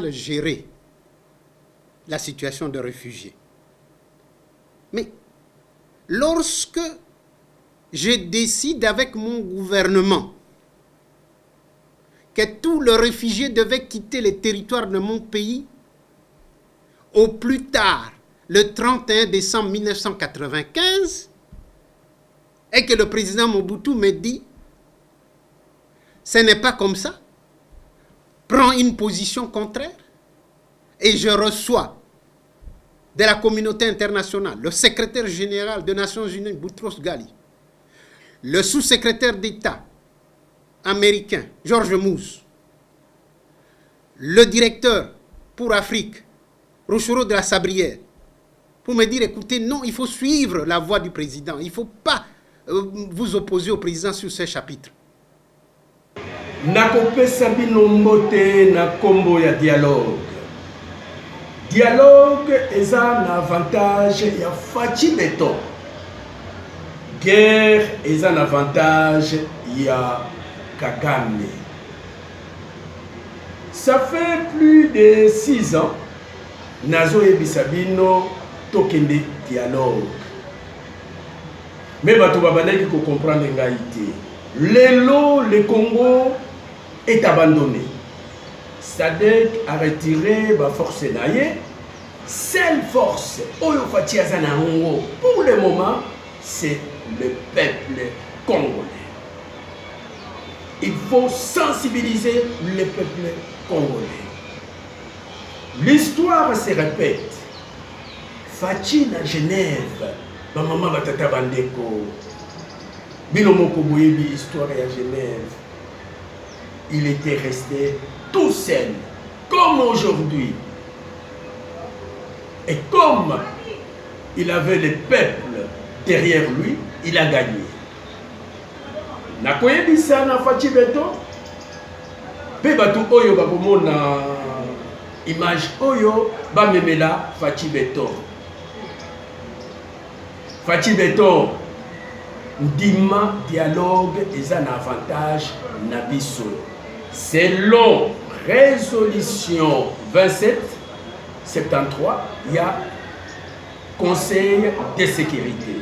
mal géré la situation de réfugiés. Mais lorsque je décide avec mon gouvernement que tous les réfugiés devaient quitter le territoire de mon pays au plus tard le 31 décembre 1995, et que le président Mobutu me dit « ce n'est pas comme ça, prends une position contraire », et je reçois de la communauté internationale le secrétaire général des Nations Unies, Boutros Ghali, le sous-secrétaire d'État américain, George Moose, le directeur pour Afrique, Rochero de la Sabrière, pour me dire, écoutez, non, il faut suivre la voie du président, il ne faut pas vous opposer au président sur ce chapitre. Nakopesa bino mbote na kombo ya dialogue. Dialogue est un avantage ya Faci Beton. Guerre est un avantage ya Kagame. Ça fait plus de 6 ans nazo yebisa bino tokende dialogue. Mais bato babandaki ko comprendre ngai te. Lelo, le Congo est abandonné. SADC a retiré la force naïe. Seule force, pour le moment, c'est le peuple congolais. Il faut sensibiliser le peuple congolais. L'histoire se répète. Faci à Genève, ma maman va tata bandeko. Binomoko Boyebi, histoire à Genève. Il était resté tout seul, comme aujourd'hui. Et comme il avait le peuple derrière lui, il a gagné. Nakoyebi sana Faci Beton. Pe batu oyo bakomona image oyo ba memela Faci Beton. Faci Beton Ndima dialogue est un avantage nabiso. Selon résolution 2773, il y a conseil de sécurité.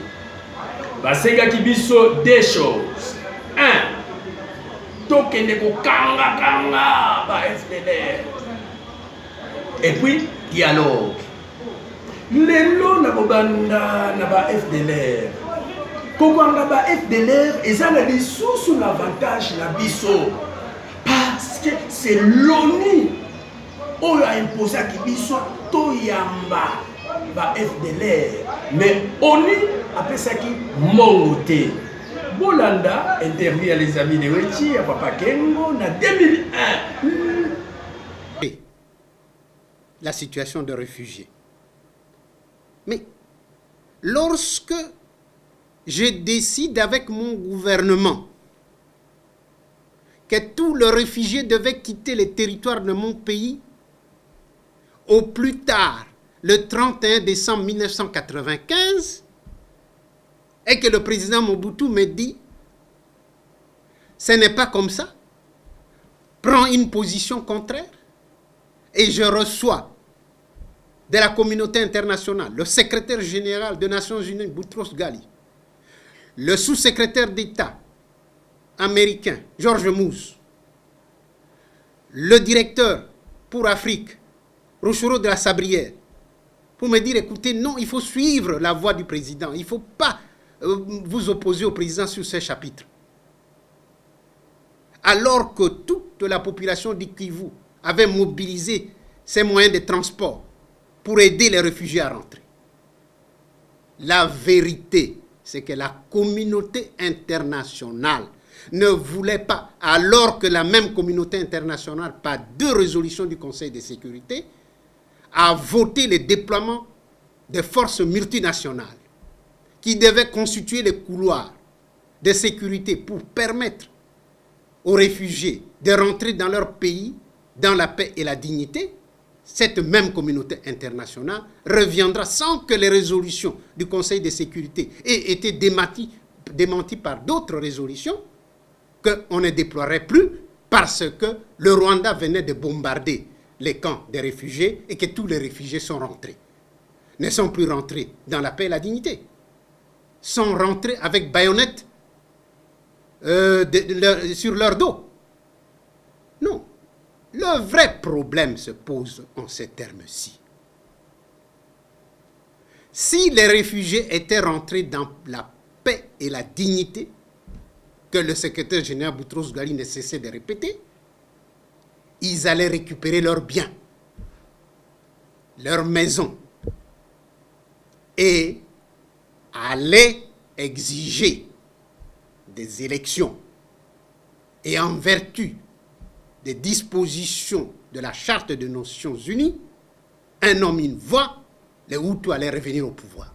Basenga kibiso deux choses. 1. Tokende ko kanga kanga ba FDLR. Et puis dialogue. Lelo na bobanda na ba FDLR. Kokanga ba FDLR et ça le sous l'avantage na biso. Parce que c'est l'ONU qui a imposé à Kibiso Toyamba ba FDLR. Mais ONU appelle ça qui Mongoté. Bolanda interview à les amis de Wechi à Papa Kengo en 2001. La situation de réfugiés. Mais lorsque je décide avec mon gouvernement que tous les réfugiés devaient quitter le territoire de mon pays au plus tard le 31 décembre 1995 et que le président Mobutu me dit ce n'est pas comme ça, prends une position contraire, et je reçois de la communauté internationale le secrétaire général des Nations Unies, Boutros Ghali, le sous-secrétaire d'État américain, George Moose, le directeur pour Afrique, Rochero de la Sabrière, pour me dire, écoutez, non, il faut suivre la voie du président, il ne faut pas vous opposer au président sur ce chapitre. Alors que toute la population du Kivu avait mobilisé ses moyens de transport pour aider les réfugiés à rentrer. La vérité, c'est que la communauté internationale ne voulait pas, alors que la même communauté internationale, par 2 résolutions du Conseil de sécurité, a voté le déploiement de forces multinationales qui devaient constituer les couloirs de sécurité pour permettre aux réfugiés de rentrer dans leur pays dans la paix et la dignité. Cette même communauté internationale reviendra sans que les résolutions du Conseil de sécurité aient été démenties par d'autres résolutions, qu'on ne déploierait plus parce que le Rwanda venait de bombarder les camps des réfugiés et que tous les réfugiés sont rentrés. Ne sont plus rentrés dans la paix et la dignité. Sont rentrés avec baïonnettes sur leur dos. Non. Le vrai problème se pose en ces termes-ci. Si les réfugiés étaient rentrés dans la paix et la dignité, que le secrétaire général Boutros-Ghali ne cessait de répéter, ils allaient récupérer leurs biens, leurs maisons, et allaient exiger des élections. Et en vertu des dispositions de la Charte des Nations Unies, un homme, une voix, les Hutus allaient revenir au pouvoir.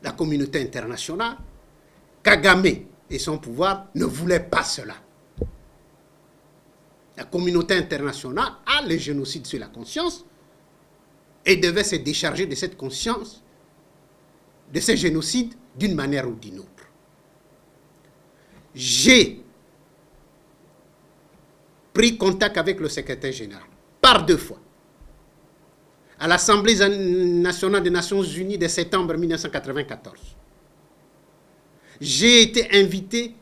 La communauté internationale, Kagame et son pouvoir ne voulaient pas cela. La communauté internationale a le génocide sur la conscience et devait se décharger de cette conscience, de ce génocide, d'une manière ou d'une autre. J'ai pris contact avec le secrétaire général par 2 fois à l'Assemblée nationale des Nations Unies de septembre 1994. J'ai été invité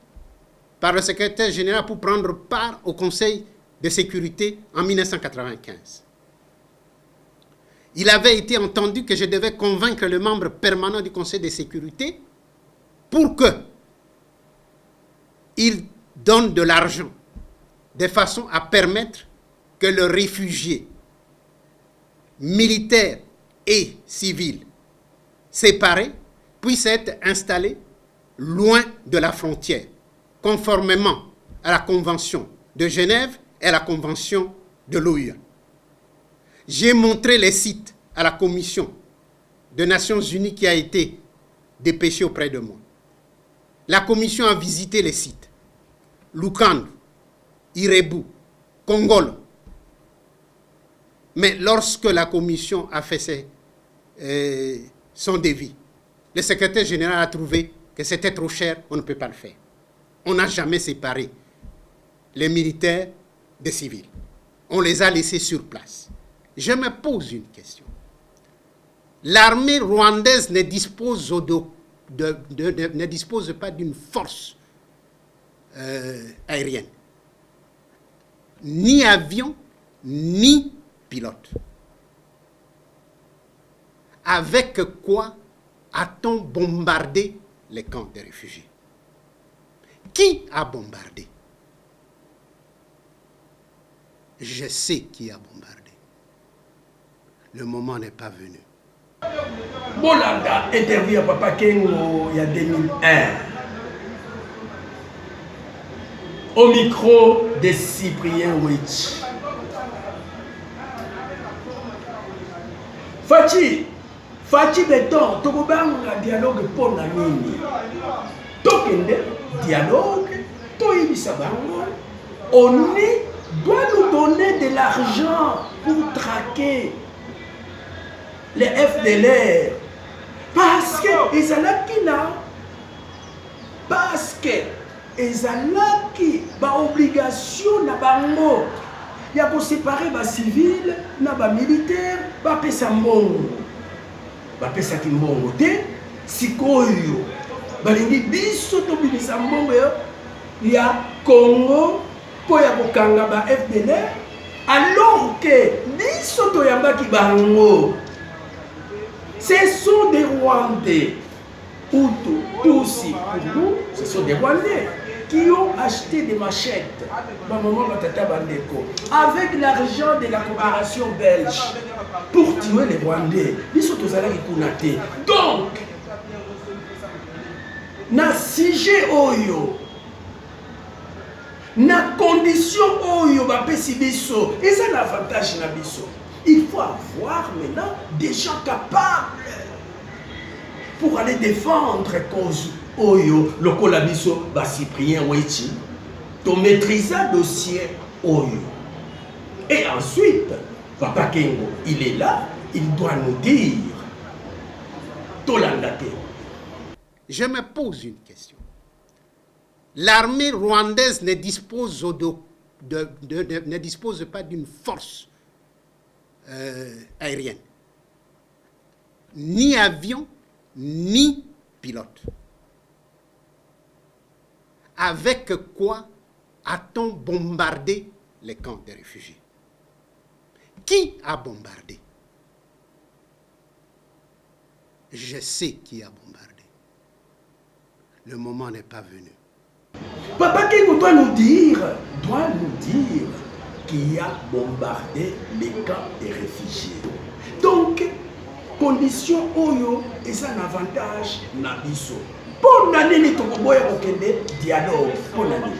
par le secrétaire général pour prendre part au Conseil de sécurité en 1995. Il avait été entendu que je devais convaincre le membre permanent du Conseil de sécurité pour qu'il donne de l'argent de façon à permettre que le réfugié militaire et civil séparés puissent être installés loin de la frontière, conformément à la Convention de Genève et à la Convention de l'ONU. J'ai montré les sites à la Commission des Nations Unies qui a été dépêchée auprès de moi. La Commission a visité les sites. Lukandu, Irebu, Kongolo. Mais lorsque la Commission a fait son devis, le secrétaire général a trouvé que c'était trop cher, on ne peut pas le faire. On n'a jamais séparé les militaires des civils. On les a laissés sur place. Je me pose une question. L'armée rwandaise ne dispose, ne dispose pas d'une force aérienne. Ni avion, ni pilote. Avec quoi a-t-on bombardé les camps des réfugiés? Qui a bombardé? Je sais qui a bombardé. Le moment n'est pas venu. Bolanda interview à Papa Kengo il y a 2001. Au micro de Cyprien Witch. Fachi Beton, Tokobanga dialogue pour la mini. Tokende dialogue, Toïbisa Bango. On doit nous donner de l'argent pour traquer les FDLR. Parce que ils sont là. Parce que ils ont là obligation na bango. Il y a pour séparer les civils, les militaires, les mbongo. Les mbongo te, sikoyo. Balingi biso to bimisa mbongo il y a Congo pour ya kokanga ba FDLR alors que biso to yambaki bango. Ce sont des Rwandais. Hutu, Tutsi, pour nous, ce sont des Rwandais qui ont acheté des machettes avec l'argent de la coopération belge pour tuer les Rwandais. Donc, na sujet oyo, na condition oyo, et c'est l'avantage na biso. Il faut avoir maintenant des gens capables pour aller défendre cause oyo lokola biso ba Cyprien Wechi to maîtriser dossier oyo. Et ensuite Papa Kengo, il est là, il doit nous dire Tolandate. Je me pose une question. L'armée rwandaise ne dispose, ne dispose pas d'une force aérienne. Ni avion, ni pilote. Avec quoi a-t-on bombardé les camps des réfugiés? Qui a bombardé? Je sais qui a bombardé. Le moment n'est pas venu. Papa Kingo doit nous dire qui a bombardé les camps des réfugiés. Donc, condition oyo est un avantage na biso. Pour nani ni tokoboya kokende dialogue pour nani.